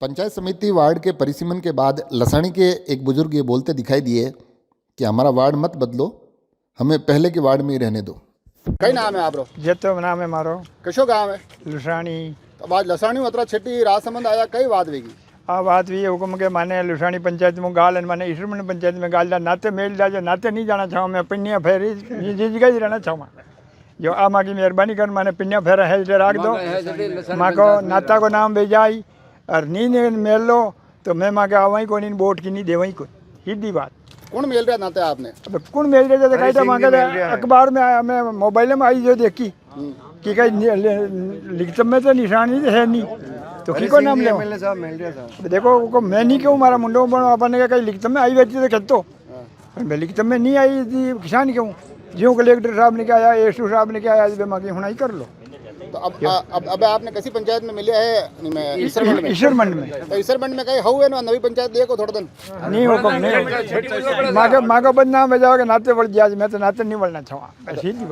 पंचायत समिति वार्ड के परिसीमन के बाद लसाणी के एक बुजुर्ग ये बोलते दिखाई दिए कि हमारा वार्ड मत बदलो, हमें पहले के वार्ड में ही रहने दो। कई नाम है आपरो? जेतो नाम है मारो। कशो गांव है? लुसाणी। तो आज लसाणी उतरा छठी राजसमंद आया, कई बात वेगी? आ बात भी हुक्म के माने लुसाणी पंचायत में गाल माने ईश्वरमंड पंचायत में गाल नाते मेल जाए नाते नहीं जाना चाहूँ मैं पिन्निया फेरी जी जगह ही रहना चाहूँ जो आ माँ की मेहरबानी कर माने पिन्निया फेरा है राख दो माँ को नाता को नाम भेजाई और नी मेल लो तो मैं माँ के आवाई को नहीं बोट की नहीं देवाई को सीधी बात। कौन मेल रहा नाते आपने? अब कौन मेल रहे थे कहीं माँ के अखबार में आया मैं मोबाइल में आई जो देखी कि कहीं लिखत में तो निशानी है नहीं तो की को नाम ले देखो को मैं नहीं क्यों मारा मुंडो अपन कहीं लिखत में आई बैठी तो खेतो मैं लिखत में नहीं आई थी किसान क्यों जो कलेक्टर साहब ने क्या आया एसडीओ साहब ने क्या आया माँ की हुनाई कर लो। तो अब आपने किसी पंचायत में मिले है? ईश्वरमंड में तो ईश्वरमंड में कहीं हुए ना नवी पंचायत देखो थोड़ा दिन नहीं हुक्म नहीं माँ का बदनाम बजाओ के नाते बढ़ गया मैं तो नाते नहीं बढ़ना चाहूँ सीधी